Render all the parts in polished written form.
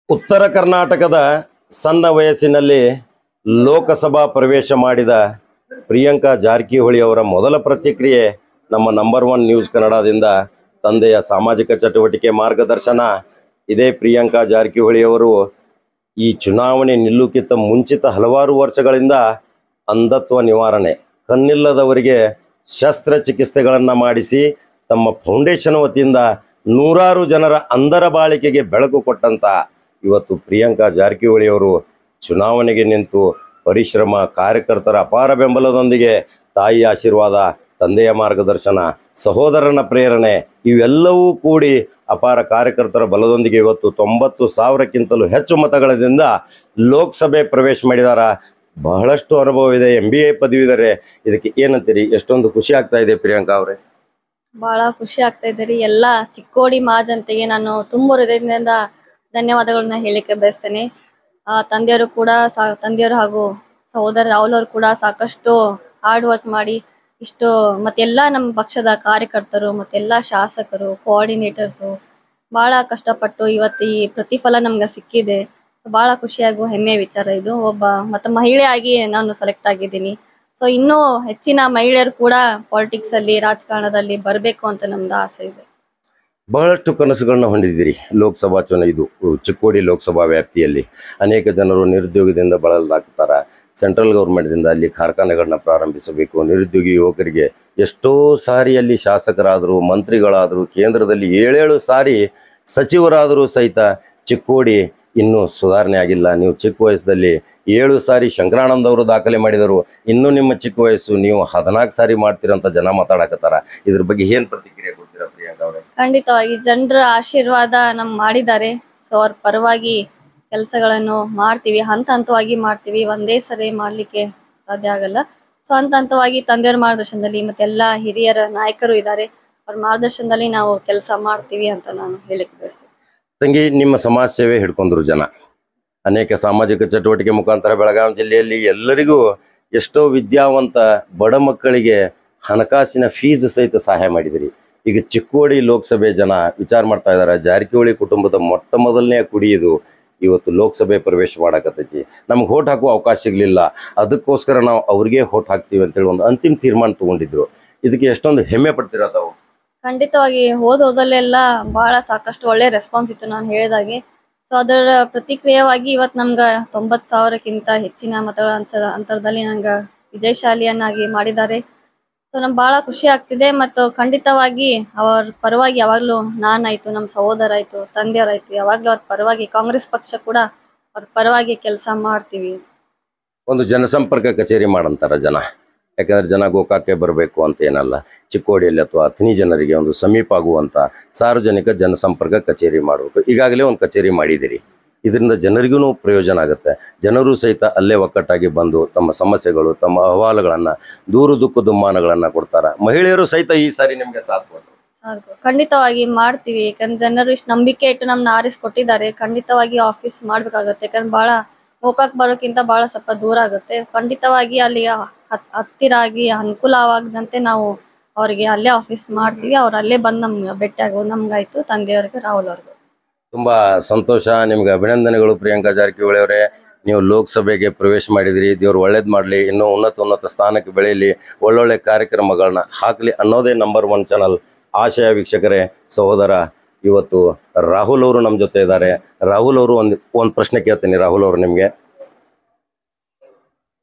ಉತ್ತರ ಕರ್ನಾಟಕದ ಸಣ್ಣ ವಯಸ್ಸಿನಲ್ಲಿ ಲೋಕಸಭಾ ಪ್ರವೇಶ ಮಾಡಿದ ಪ್ರಿಯಾಂಕಾ ಜಾರಕಿಹೊಳಿ ಅವರ ಮೊದಲ ಪ್ರತಿಕ್ರಿಯೆ ನಮ್ಮ ನಂಬರ್ 1 ನ್ಯೂಸ್ ಕನ್ನಡದಿಂದ. ತಂದೆಯ ಸಾಮಾಜಿಕ ಚಟುವಟಿಕೆ ಮಾರ್ಗದರ್ಶನ. ಇದೇ ಪ್ರಿಯಾಂಕಾ ಜಾರಕಿಹೊಳಿ ಅವರು ಈ ಚುನಾವಣೆ ನಿಲ್ಲುಕ್ಕಿಂತ ಮುಂಚಿತ ಹಲವಾರು ವರ್ಷಗಳಿಂದ ಅಂಧತ್ವ ನಿವಾರಣೆ, ಕಣ್ಣಿಲ್ಲದವರಿಗೆ ಶಸ್ತ್ರಚಿಕಿತ್ಸೆಗಳನ್ನು ಮಾಡಿಸಿ ತಮ್ಮ ಫೌಂಡೇಶನ್ ವತಿಯಿಂದ ನೂರಾರು ಜನರ ಅಂಧರ ಬಾಳಿಕೆಗೆ ಬೆಳಕು ಕೊಟ್ಟಂತ ಇವತ್ತು ಪ್ರಿಯಾಂಕಾ ಜಾರಕಿಹೊಳಿ ಅವರು ಚುನಾವಣೆಗೆ ನಿಂತು ಪರಿಶ್ರಮ, ಕಾರ್ಯಕರ್ತರ ಅಪಾರ ಬೆಂಬಲದೊಂದಿಗೆ ತಾಯಿಯ ಆಶೀರ್ವಾದ, ತಂದೆಯ ಮಾರ್ಗದರ್ಶನ, ಸಹೋದರನ ಪ್ರೇರಣೆ ಇವೆಲ್ಲವೂ ಕೂಡಿ ಅಪಾರ ಕಾರ್ಯಕರ್ತರ ಬಲದೊಂದಿಗೆ ಇವತ್ತು 90,000ಕ್ಕಿಂತಲೂ ಹೆಚ್ಚು ಮತಗಳಿಂದ ಲೋಕಸಭೆ ಪ್ರವೇಶ ಮಾಡಿದಾರ. ಬಹಳಷ್ಟು ಅನುಭವ ಇದೆ, MBA ಪದವೀಧರೆ. ಇದಕ್ಕೆ ಏನಂತೀರಿ? ಎಷ್ಟೊಂದು ಖುಷಿ ಆಗ್ತಾ ಇದೆ ಪ್ರಿಯಾಂಕಾ ಅವರೇ? ಬಹಳ ಖುಷಿ ಆಗ್ತಾ ಇದ್ದೀರಿ. ಎಲ್ಲ ಚಿಕ್ಕೋಡಿ ಮಹಾಜನತೆಗೆ ನಾನು ತುಂಬ ಹೃದಯದಿಂದ ಧನ್ಯವಾದಗಳನ್ನ ಹೇಳಿಕೆ ಬಯಸ್ತೇನೆ. ತಂದೆಯವರು ಕೂಡ ತಂದೆಯವರು ಹಾಗೂ ಸಹೋದರ ರಾಹುಲ್ ಅವರು ಕೂಡ ಸಾಕಷ್ಟು ಹಾರ್ಡ್ ವರ್ಕ್ ಮಾಡಿ ಇಷ್ಟು ಮತ್ತೆಲ್ಲ ನಮ್ಮ ಪಕ್ಷದ ಕಾರ್ಯಕರ್ತರು ಮತ್ತೆಲ್ಲ ಶಾಸಕರು, ಕೋಆರ್ಡಿನೇಟರ್ಸು ಭಾಳ ಕಷ್ಟಪಟ್ಟು ಇವತ್ತು ಈ ಪ್ರತಿಫಲ ನಮ್ಗೆ ಸಿಕ್ಕಿದೆ. ಭಾಳ ಖುಷಿಯಾಗುವ ಹೆಮ್ಮೆಯ ವಿಚಾರ ಇದು. ಮತ್ತು ಮಹಿಳೆಯಾಗಿ ನಾನು ಸೆಲೆಕ್ಟ್ ಆಗಿದ್ದೀನಿ. ಸೊ ಇನ್ನೂ ಹೆಚ್ಚಿನ ಮಹಿಳೆಯರು ಕೂಡ ಪಾಲಿಟಿಕ್ಸಲ್ಲಿ, ರಾಜಕಾರಣದಲ್ಲಿ ಬರಬೇಕು ಅಂತ ನಮ್ದು ಆಸೆ ಇದೆ. ಬಹಳಷ್ಟು ಕನಸುಗಳನ್ನ ಹೊಂದಿದ್ದೀರಿ. ಲೋಕಸಭಾ ಚುನಾವಣೆ ಇದು ಚಿಕ್ಕೋಡಿ ಲೋಕಸಭಾ ವ್ಯಾಪ್ತಿಯಲ್ಲಿ ಅನೇಕ ಜನರು ನಿರುದ್ಯೋಗದಿಂದ ಬಳಲ್ದಾಗ್ತಾರೆ. ಸೆಂಟ್ರಲ್ ಗೌರ್ಮೆಂಟ್ದಿಂದ ಅಲ್ಲಿ ಕಾರ್ಖಾನೆಗಳನ್ನ ಪ್ರಾರಂಭಿಸಬೇಕು. ನಿರುದ್ಯೋಗಿ ಯುವಕರಿಗೆ ಎಷ್ಟೋ ಸಾರಿ ಅಲ್ಲಿ ಶಾಸಕರಾದರು, ಮಂತ್ರಿಗಳಾದರು, ಕೇಂದ್ರದಲ್ಲಿ 7 ಸಾರಿ ಸಚಿವರಾದರೂ ಸಹಿತ ಚಿಕ್ಕೋಡಿ ಇನ್ನೂ ಸುಧಾರಣೆ ಆಗಿಲ್ಲ. ನೀವು ಚಿಕ್ಕ ವಯಸ್ಸಲ್ಲಿ 7 ಸಾರಿ ಶಂಕರಾನಂದ ಅವರು ದಾಖಲೆ ಮಾಡಿದರು. ಇನ್ನೂ ನಿಮ್ಮ ಚಿಕ್ಕ ವಯಸ್ಸು, ನೀವು 14 ಸಾರಿ ಮಾಡ್ತೀರಂತ ಜನ ಮಾತಾಡಕತ್ತಾರ. ಇದ್ರ ಬಗ್ಗೆ ಏನು ಪ್ರತಿಕ್ರಿಯೆ ಕೊಡ್ತೀರಾ ಪ್ರಿಯಾಂಕಾ ಅವರೇ? ಖಂಡಿತವಾಗಿ ಜನರ ಆಶೀರ್ವಾದ ನಮ್ಗೆ ಮಾಡಿದ್ದಾರೆ. ಸೊ ಅವ್ರ ಪರವಾಗಿ ಕೆಲಸಗಳನ್ನು ಮಾಡ್ತೀವಿ, ಹಂತ ಹಂತವಾಗಿ ಮಾಡ್ತೀವಿ. ಒಂದೇ ಸರಿ ಮಾಡಲಿಕ್ಕೆ ಸಾಧ್ಯ ಆಗಲ್ಲ. ಸೊ ಹಂತ ಹಂತವಾಗಿ ತಂದೆಯವ್ರ ಮಾರ್ಗದರ್ಶನದಲ್ಲಿ ಮತ್ತೆಲ್ಲ ಹಿರಿಯರ ನಾಯಕರು ಇದ್ದಾರೆ, ಅವ್ರ ಮಾರ್ಗದರ್ಶನದಲ್ಲಿ ನಾವು ಕೆಲಸ ಮಾಡ್ತೀವಿ ಅಂತ ನಾನು ಹೇಳಿಕ್ಕೆ ಬಯಸ್ತೀನಿ. ತಂಗಿ, ನಿಮ್ಮ ಸಮಾಜ ಸೇವೆ ಹಿಡ್ಕೊಂಡ್ರು ಜನ, ಅನೇಕ ಸಾಮಾಜಿಕ ಚಟುವಟಿಕೆ ಮುಖಾಂತರ ಬೆಳಗಾವಿ ಜಿಲ್ಲೆಯಲ್ಲಿ ಎಲ್ಲರಿಗೂ ಎಷ್ಟೋ ವಿದ್ಯಾವಂತ ಬಡ ಮಕ್ಕಳಿಗೆ ಹಣಕಾಸಿನ ಫೀಸ್ ಸಹಿತ ಸಹಾಯ ಮಾಡಿದಿರಿ. ಈಗ ಚಿಕ್ಕೋಡಿ ಲೋಕಸಭೆ ಜನ ವಿಚಾರ ಮಾಡ್ತಾ ಇದ್ದಾರೆ, ಜಾರಕಿಹೊಳಿ ಕುಟುಂಬದ ಮೊಟ್ಟ ಮೊದಲನೇ ಕುಡಿಯೋದು ಇವತ್ತು ಲೋಕಸಭೆ ಪ್ರವೇಶ ಮಾಡಕತ್ತೈತಿ. ನಮ್ಗೆ ಹೋಟ್ ಹಾಕುವ ಅವಕಾಶ ಸಿಗಲಿಲ್ಲ, ಅದಕ್ಕೋಸ್ಕರ ನಾವು ಅವ್ರಿಗೆ ಹೋಟ್ ಹಾಕ್ತೀವಿ ಅಂತೇಳಿ ಒಂದು ಅಂತಿಮ ತೀರ್ಮಾನ ತಗೊಂಡಿದ್ರು. ಇದಕ್ಕೆ ಎಷ್ಟೊಂದು ಹೆಮ್ಮೆ ಪಡ್ತೀರಾ ತಾವು? ಖಂಡಿತವಾಗಿ ಹೋದಲ್ಲೆಲ್ಲ ಭಾಳ ಸಾಕಷ್ಟು ಒಳ್ಳೆ ರೆಸ್ಪಾನ್ಸ್ ಇತ್ತು ನಾನು ಹೇಳಿದಾಗೆ. ಸೊ ಅದರ ಪ್ರತಿಕ್ರಿಯೆಯಾಗಿ ಇವತ್ತು ನಮ್ಗೆ 90,000ಕ್ಕಿಂತ ಹೆಚ್ಚಿನ ಮತಗಳ ಅಂತರದಲ್ಲಿ ನಂಗೆ ವಿಜಯಶಾಲಿಯನ್ನಾಗಿ ಮಾಡಿದ್ದಾರೆ. ಸೊ ನಮ್ಗೆ ಭಾಳ ಖುಷಿ ಆಗ್ತಿದೆ. ಮತ್ತು ಖಂಡಿತವಾಗಿ ಅವ್ರ ಪರವಾಗಿ ಯಾವಾಗಲೂ ನಾನಾಯಿತು, ನಮ್ಮ ಸಹೋದರ ಆಯಿತು, ತಂದೆಯವರಾಯಿತು, ಯಾವಾಗಲೂ ಅವ್ರ ಪರವಾಗಿ ಕಾಂಗ್ರೆಸ್ ಪಕ್ಷ ಕೂಡ ಅವ್ರ ಪರವಾಗಿ ಕೆಲಸ ಮಾಡ್ತೀವಿ. ಒಂದು ಜನಸಂಪರ್ಕ ಕಚೇರಿ ಮಾಡಂತಾರ ಜನ, ಯಾಕಂದ್ರೆ ಜನ ಗೋಕಾಕ್ಕೆ ಬರಬೇಕು ಅಂತ ಏನಲ್ಲ, ಚಿಕ್ಕೋಡಿಯಲ್ಲಿ ಅಥವಾ ಅಥಣಿ ಜನರಿಗೆ ಒಂದು ಸಮೀಪ ಆಗುವಂಥ ಸಾರ್ವಜನಿಕ ಜನಸಂಪರ್ಕ ಕಚೇರಿ ಮಾಡಬೇಕು. ಈಗಾಗಲೇ ಒಂದು ಕಚೇರಿ ಮಾಡಿದ್ದೀರಿ. ಇದರಿಂದ ಜನರಿಗೂ ಪ್ರಯೋಜನ ಆಗುತ್ತೆ. ಜನರು ಸಹಿತ ಅಲ್ಲೇ ಒಕ್ಕಟ್ಟಾಗಿ ಬಂದು ತಮ್ಮ ಸಮಸ್ಯೆಗಳು, ತಮ್ಮ ಅಹವಾಲುಗಳನ್ನು, ದೂರು ದುಃಖ ದುಮ್ಮಾನಗಳನ್ನು ಕೊಡ್ತಾರೆ. ಮಹಿಳೆಯರು ಸಹಿತ ಈ ಸಾರಿ ನಿಮಗೆ ಸಾಥ್ ಕೊಟ್ಟರು. ಖಂಡಿತವಾಗಿ ಮಾಡ್ತೀವಿ. ಯಾಕಂದ್ರೆ ಜನರು ಇಷ್ಟು ನಂಬಿಕೆ ಇಟ್ಟು ನಮ್ಮನ್ನ ಆರಿಸ್ಕೊಟ್ಟಿದ್ದಾರೆ. ಖಂಡಿತವಾಗಿ ಆಫೀಸ್ ಮಾಡಬೇಕಾಗತ್ತೆ. ಯಾಕಂದ್ರೆ ಭಾಳ ಗೋಕಾಕ್ ಬರೋಕ್ಕಿಂತ ಭಾಳ ಸ್ವಲ್ಪ ದೂರ ಆಗುತ್ತೆ. ಖಂಡಿತವಾಗಿ ಅಲ್ಲಿ ಹತ್ತಿರ ಆಗಿ ಅನುಕೂಲವಾಗದಂತೆ ನಾವು ಅವರಿಗೆ ಅಲ್ಲೇ ಆಫೀಸ್ ಮಾಡ್ತೀವಿ. ಅವ್ರು ಅಲ್ಲೇ ಬಂದು ನಮ್ಗೆ ಭೇಟಿ ಆಗೋದು ನಮ್ಗಾಯ್ತು, ತಂದೆಯವ್ರಿಗೆ, ರಾಹುಲ್ ಅವ್ರಿಗೂ. ತುಂಬ ಸಂತೋಷ. ನಿಮ್ಗೆ ಅಭಿನಂದನೆಗಳು ಪ್ರಿಯಾಂಕಾ ಜಾರಕಿಹೊಳಿ ಅವರೇ. ನೀವು ಲೋಕಸಭೆಗೆ ಪ್ರವೇಶ ಮಾಡಿದಿರಿ. ದೇವ್ರು ಒಳ್ಳೇದು ಮಾಡಲಿ, ಇನ್ನೂ ಉನ್ನತ ಸ್ಥಾನಕ್ಕೆ ಬೆಳೀಲಿ, ಒಳ್ಳೊಳ್ಳೆ ಕಾರ್ಯಕ್ರಮಗಳನ್ನ ಹಾಕಲಿ ಅನ್ನೋದೇ ನಂಬರ್ 1 ಚಾನಲ್ ಆಶಯ. ವೀಕ್ಷಕರೇ, ಸಹೋದರ ಇವತ್ತು ರಾಹುಲ್ ಅವರು ನಮ್ಮ ಜೊತೆ ಇದ್ದಾರೆ. ರಾಹುಲ್ ಅವರು ಒಂದು ಪ್ರಶ್ನೆ ಕೇಳ್ತೀನಿ. ರಾಹುಲ್ ಅವರು, ನಿಮಗೆ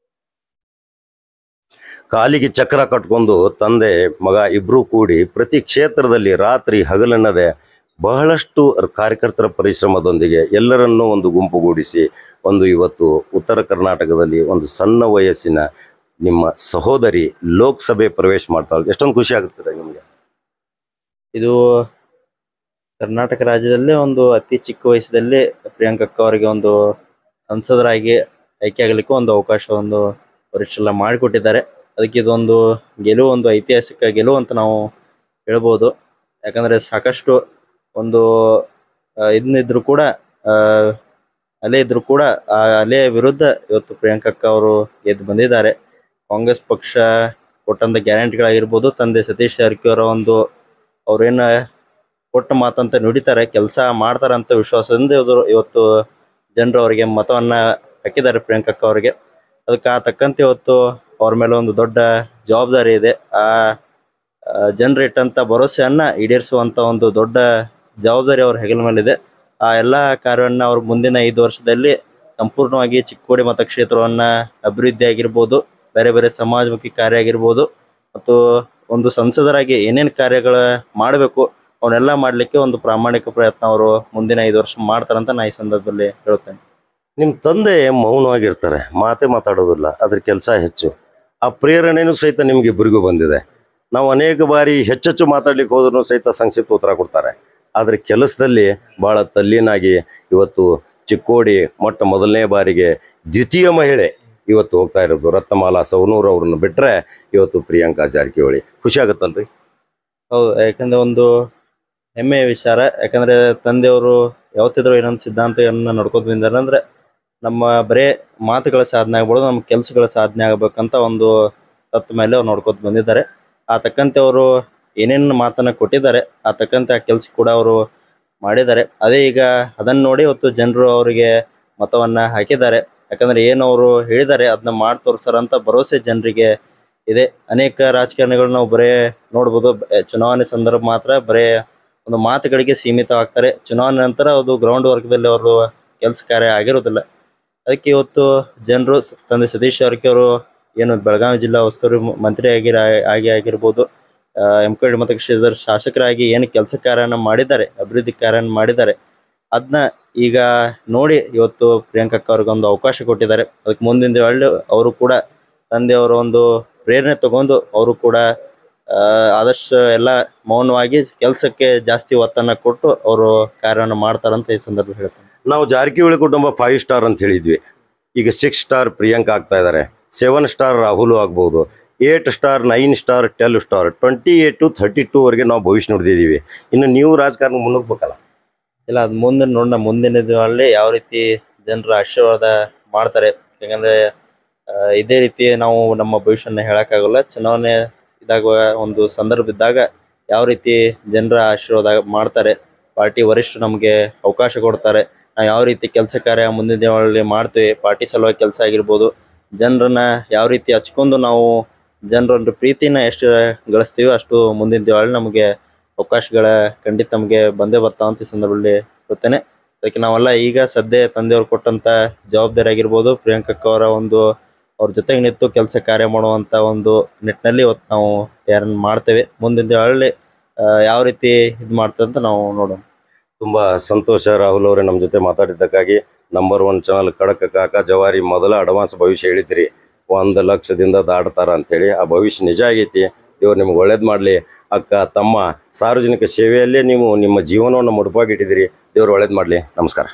ಕಾಲಿಗೆ ಚಕ್ರ ಕಟ್ಕೊಂಡು ತಂದೆ ಮಗ ಇಬ್ಬರೂ ಕೂಡಿ ಪ್ರತಿ ಕ್ಷೇತ್ರದಲ್ಲಿ ರಾತ್ರಿ ಹಗಲೆನ್ನದೆ ಬಹಳಷ್ಟು ಕಾರ್ಯಕರ್ತರ ಪರಿಶ್ರಮದೊಂದಿಗೆ ಎಲ್ಲರನ್ನೂ ಒಂದು ಗುಂಪುಗೂಡಿಸಿ ಒಂದು ಇವತ್ತು ಉತ್ತರ ಕರ್ನಾಟಕದಲ್ಲಿ ಒಂದು ಸಣ್ಣ ವಯಸ್ಸಿನ ನಿಮ್ಮ ಸಹೋದರಿ ಲೋಕಸಭೆ ಪ್ರವೇಶ ಮಾಡ್ತಾಳೆ. ಎಷ್ಟೊಂದು ಖುಷಿ ಆಗುತ್ತದೆ ನಿಮಗೆ? ಇದು ಕರ್ನಾಟಕ ರಾಜ್ಯದಲ್ಲೇ ಒಂದು ಅತಿ ಚಿಕ್ಕ ವಯಸ್ಸದಲ್ಲೇ ಪ್ರಿಯಾಂಕಾ ಅವರಿಗೆ ಒಂದು ಸಂಸದರಾಗಿ ಆಯ್ಕೆ ಆಗಲಿಕ್ಕೂ ಒಂದು ಅವಕಾಶ, ಒಂದು ಪರೀಕ್ಷೆಲ್ಲ ಮಾಡಿಕೊಟ್ಟಿದ್ದಾರೆ. ಅದಕ್ಕೆ ಇದೊಂದು ಗೆಲುವು, ಒಂದು ಐತಿಹಾಸಿಕ ಗೆಲುವು ಅಂತ ನಾವು ಹೇಳ್ಬೋದು. ಯಾಕಂದರೆ ಸಾಕಷ್ಟು ಒಂದು ಇದನ್ನಿದ್ರು ಕೂಡ ಅಲೆ ಇದ್ರು ಕೂಡ ಆ ಅಲೆಯ ವಿರುದ್ಧ ಇವತ್ತು ಪ್ರಿಯಾಂಕಾ ಅವರು ಗೆದ್ದು ಬಂದಿದ್ದಾರೆ. ಕಾಂಗ್ರೆಸ್ ಪಕ್ಷ ಕೊಟ್ಟಂಥ ಗ್ಯಾರಂಟಿಗಳಾಗಿರ್ಬೋದು, ತಂದೆ ಸತೀಶ್ ಜಾರಕಿಹೊಳಿ ಒಂದು ಅವ್ರೇನು ಕೊಟ್ಟ ಮಾತಂತ ನುಡಿತಾರೆ, ಕೆಲಸ ಮಾಡ್ತಾರೆ ಅಂತ ವಿಶ್ವಾಸದಿಂದ ಇವತ್ತು ಜನರು ಅವರಿಗೆ ಮತವನ್ನ ಹಾಕಿದ್ದಾರೆ ಪ್ರಿಯಾಂಕಕ್ಕ ಅವರಿಗೆ. ಅದಕ್ಕೆ ತಕ್ಕಂತೆ ಇವತ್ತು ಅವ್ರ ಮೇಲೆ ಒಂದು ದೊಡ್ಡ ಜವಾಬ್ದಾರಿ ಇದೆ. ಆ ಜನರು ಇಟ್ಟಂತ ಭರವಸೆಯನ್ನ ಈಡೇರಿಸುವಂತ ಒಂದು ದೊಡ್ಡ ಜವಾಬ್ದಾರಿ ಅವ್ರ ಹೆಗಲ ಮೇಲಿದೆ. ಆ ಎಲ್ಲಾ ಕಾರ್ಯವನ್ನ ಅವ್ರ ಮುಂದಿನ 5 ವರ್ಷದಲ್ಲಿ ಸಂಪೂರ್ಣವಾಗಿ ಚಿಕ್ಕೋಡಿ ಮತಕ್ಷೇತ್ರವನ್ನ ಅಭಿವೃದ್ಧಿ ಆಗಿರ್ಬೋದು, ಬೇರೆ ಬೇರೆ ಸಮಾಜಮುಖಿ ಕಾರ್ಯ ಆಗಿರ್ಬೋದು, ಮತ್ತು ಒಂದು ಸಂಸದರಾಗಿ ಏನೇನು ಕಾರ್ಯಗಳ ಮಾಡಬೇಕು ಅವನ್ನೆಲ್ಲ ಮಾಡ್ಲಿಕ್ಕೆ ಒಂದು ಪ್ರಾಮಾಣಿಕ ಪ್ರಯತ್ನ ಅವರು ಮುಂದಿನ 5 ವರ್ಷ ಮಾಡ್ತಾರಂತ ನಾ ಈ ಸಂದರ್ಭದಲ್ಲಿ ಹೇಳ್ತೇನೆ. ನಿಮ್ಮ ತಂದೆ ಮೌನವಾಗಿರ್ತಾರೆ, ಮಾತೇ ಮಾತಾಡೋದಿಲ್ಲ, ಅದ್ರ ಕೆಲಸ ಹೆಚ್ಚು. ಆ ಪ್ರೇರಣೆನೂ ಸಹಿತ ನಿಮ್ಗಿಬ್ಬರಿಗೂ ಬಂದಿದೆ. ನಾವು ಅನೇಕ ಬಾರಿ ಹೆಚ್ಚೆಚ್ಚು ಮಾತಾಡ್ಲಿಕ್ಕೆ ಹೋದ್ರೂ ಸಹಿತ ಸಂಕ್ಷಿಪ್ತ ಉತ್ತರ ಕೊಡ್ತಾರೆ. ಆದರೆ ಕೆಲಸದಲ್ಲಿ ಭಾಳ ತಲ್ಲೀನಾಗಿ ಇವತ್ತು ಚಿಕ್ಕೋಡಿ ಮೊದಲನೇ ಬಾರಿಗೆ ದ್ವಿತೀಯ ಮಹಿಳೆ ಇವತ್ತು ಹೋಗ್ತಾ ಇರೋದು ರತ್ನಮಾಲಾ ಸವನೂರ್ ಅವ್ರನ್ನ ಬಿಟ್ಟರೆ ಇವತ್ತು ಪ್ರಿಯಾಂಕಾ ಜಾರಕಿಹೊಳಿ. ಖುಷಿ ಆಗುತ್ತಲ್ರಿ? ಹೌದು, ಯಾಕಂದ್ರೆ ಒಂದು ಹೆಮ್ಮೆಯ ವಿಚಾರ. ಯಾಕಂದ್ರೆ ತಂದೆಯವರು ಯಾವತ್ತಿದ್ರು ಏನೊಂದು ಸಿದ್ಧಾಂತವನ್ನು ನಡ್ಕೋತ ಬಂದಾರೆ ಅಂದ್ರೆ ನಮ್ಮ ಬರೇ ಮಾತುಗಳ ಸಾಧನೆ ಆಗ್ಬೋದು, ನಮ್ಮ ಕೆಲಸಗಳ ಸಾಧನೆ ಆಗ್ಬೇಕಂತ ಒಂದು ತತ್ವ ಮೇಲೆ ಅವ್ರು ನೋಡ್ಕೋತ ಬಂದಿದ್ದಾರೆ. ಆ ತಕ್ಕಂತೆ ಅವರು ಏನೇನು ಮಾತನ್ನ ಕೊಟ್ಟಿದ್ದಾರೆ ಆ ತಕ್ಕಂತೆ ಆ ಕೆಲಸ ಕೂಡ ಅವರು ಮಾಡಿದ್ದಾರೆ. ಅದೇ ಈಗ ಅದನ್ನ ನೋಡಿ ಇವತ್ತು ಜನರು ಅವರಿಗೆ ಮತವನ್ನ ಹಾಕಿದ್ದಾರೆ. ಯಾಕಂದ್ರೆ ಏನು ಅವರು ಹೇಳಿದ್ದಾರೆ ಅದನ್ನ ಮಾಡಿ ತೋರಿಸ್ತಾರಂತ ಭರವಸೆ ಜನರಿಗೆ ಇದೆ. ಅನೇಕ ರಾಜಕಾರಣಿಗಳು ನಾವು ಬರೇ ನೋಡ್ಬೋದು, ಚುನಾವಣೆ ಸಂದರ್ಭ ಮಾತ್ರ ಬರೇ ಒಂದು ಮಾತುಗಳಿಗೆ ಸೀಮಿತವಾಗ್ತಾರೆ. ಚುನಾವಣೆ ನಂತರ ಅದು ಗ್ರೌಂಡ್ ವರ್ಗದಲ್ಲಿ ಅವರು ಕೆಲಸ ಕಾರ್ಯ ಆಗಿರೋದಿಲ್ಲ. ಅದಕ್ಕೆ ಇವತ್ತು ಜನರು ತಂದೆ ಸತೀಶ್ ಜಾರಕಿಹೊಳಿ ಅವರು ಏನು ಬೆಳಗಾವಿ ಜಿಲ್ಲಾ ಉಸ್ತುವಾರಿ ಮಂತ್ರಿ ಆಗಿರ್ಬೋದು, ಎಮ್ಕಡಿ ಮತಕ್ಷೇತ್ರದ ಶಾಸಕರಾಗಿ ಏನು ಕೆಲಸ ಕಾರ್ಯನ ಮಾಡಿದ್ದಾರೆ, ಅಭಿವೃದ್ಧಿ ಕಾರ್ಯನ ಮಾಡಿದ್ದಾರೆ, ಅದನ್ನ ಈಗ ನೋಡಿ ಇವತ್ತು ಪ್ರಿಯಾಂಕಕ್ಕ ಅವ್ರಿಗೆ ಒಂದು ಅವಕಾಶ ಕೊಟ್ಟಿದ್ದಾರೆ. ಅದಕ್ಕೆ ಮುಂದಿನ ದಿನ ಅವರು ಕೂಡ ತಂದೆಯವರ ಒಂದು ಪ್ರೇರಣೆ ತಗೊಂಡು ಅವರು ಕೂಡ ಆದಷ್ಟು ಎಲ್ಲ ಮೌನವಾಗಿ ಕೆಲಸಕ್ಕೆ ಜಾಸ್ತಿ ಒತ್ತನ್ನು ಕೊಟ್ಟು ಅವರು ಕಾರ್ಯವನ್ನು ಮಾಡ್ತಾರಂತ ಈ ಸಂದರ್ಭ ಹೇಳ್ತಾರೆ. ನಾವು ಜಾರಕಿಹೊಳಿ ಕುಟುಂಬ 5 ಸ್ಟಾರ್ ಅಂತ ಹೇಳಿದ್ವಿ. ಈಗ 6 ಸ್ಟಾರ್ ಪ್ರಿಯಾಂಕಾ ಆಗ್ತಾ ಇದ್ದಾರೆ, 7 ಸ್ಟಾರ್ ರಾಹುಲ್ ಆಗ್ಬೋದು, 8 ಸ್ಟಾರ್, 9 ಸ್ಟಾರ್, 12 ಸ್ಟಾರ್, 28 to 32ವರೆಗೆ ನಾವು ಭವಿಷ್ಯ ನೋಡಿದ್ದೀವಿ. ಇನ್ನು ನೀವು ರಾಜಕಾರಣ ಮುನ್ನುಗ್ಬೇಕಲ್ಲ? ಇಲ್ಲ, ಅದು ಮುಂದಿನ ದಿನಗಳಲ್ಲಿ ಯಾವ ರೀತಿ ಜನರ ಆಶೀರ್ವಾದ ಮಾಡ್ತಾರೆ. ಯಾಕಂದ್ರೆ ಇದೇ ರೀತಿ ನಾವು ನಮ್ಮ ಭವಿಷ್ಯನ ಹೇಳಕ್ಕಾಗಲ್ಲ. ಚುನಾವಣೆ ಇದ್ದಾಗ ಒಂದು ಸಂದರ್ಭ ಇದ್ದಾಗ ಯಾವ ರೀತಿ ಜನರ ಆಶೀರ್ವಾದ ಮಾಡ್ತಾರೆ, ಪಾರ್ಟಿ ವರಿಷ್ಠರು ನಮಗೆ ಅವಕಾಶ ಕೊಡ್ತಾರೆ, ನಾವು ಯಾವ ರೀತಿ ಕೆಲಸ ಕಾರ್ಯ ಮುಂದಿನ ದಿನಗಳಲ್ಲಿ ಮಾಡ್ತೀವಿ, ಪಾರ್ಟಿ ಸಲುವಾಗಿ ಕೆಲಸ ಆಗಿರ್ಬೋದು, ಜನರನ್ನ ಯಾವ ರೀತಿ ಹಚ್ಕೊಂಡು ನಾವು ಜನರೊಂದು ಪ್ರೀತಿನ ಎಷ್ಟು ಗಳಿಸ್ತೀವಿ ಅಷ್ಟು ಮುಂದಿನ ದಿನಗಳಲ್ಲಿ ನಮಗೆ ಅವಕಾಶಗಳ ಖಂಡಿತ ನಮಗೆ ಬಂದೇ ಬರ್ತಾವಂತ ಈ ಸಂದರ್ಭದಲ್ಲಿ ಗೊತ್ತೇನೆ. ಅದಕ್ಕೆ ನಾವೆಲ್ಲ ಈಗ ಸದ್ಯ ತಂದೆಯವ್ರು ಕೊಟ್ಟಂತ ಜವಾಬ್ದಾರಿ ಆಗಿರ್ಬೋದು, ಪ್ರಿಯಾಂಕಕ್ಕ ಅವರ ಒಂದು ಅವ್ರ ಜೊತೆಗೆ ನಿಂತು ಕೆಲಸ ಕಾರ್ಯ ಮಾಡುವಂತ ಒಂದು ನಿಟ್ಟಿನಲ್ಲಿ ಇವತ್ತು ನಾವು ತಯಾರನ್ನು ಮಾಡ್ತೇವೆ. ಮುಂದಿನ ದಿನಗಳಲ್ಲಿ ಯಾವ ರೀತಿ ಇದು ಮಾಡ್ತದೆ ಅಂತ ನಾವು ನೋಡೋಣ. ತುಂಬ ಸಂತೋಷ ರಾಹುಲ್ ಅವರೇ ನಮ್ಮ ಜೊತೆ ಮಾತಾಡಿದ್ದಕ್ಕಾಗಿ. ನಂಬರ್ 1 ಚಾನಲ್ ಖಡಕ್ ಕಾಕ ಜವಾರಿ ಮೊದಲ ಅಡ್ವಾನ್ಸ್ ಭವಿಷ್ಯ ಹೇಳಿದ್ರಿ, 1 ಲಕ್ಷದಿಂದ ದಾಟ್ತಾರ ಅಂತೇಳಿ. ಆ ಭವಿಷ್ಯ ನಿಜ ಆಗೈತಿ. ದೇವ್ರು ನಿಮ್ಗೆ ಒಳ್ಳೇದು ಮಾಡಲಿ. ಅಕ್ಕ ತಮ್ಮ ಸಾರ್ವಜನಿಕ ಸೇವೆಯಲ್ಲೇ ನೀವು ನಿಮ್ಮ ಜೀವನವನ್ನು ಮುಡುಪಾಗಿಟ್ಟಿದ್ದೀರಿ. ದೇವ್ರು ಒಳ್ಳೇದು ಮಾಡಲಿ. ನಮಸ್ಕಾರ.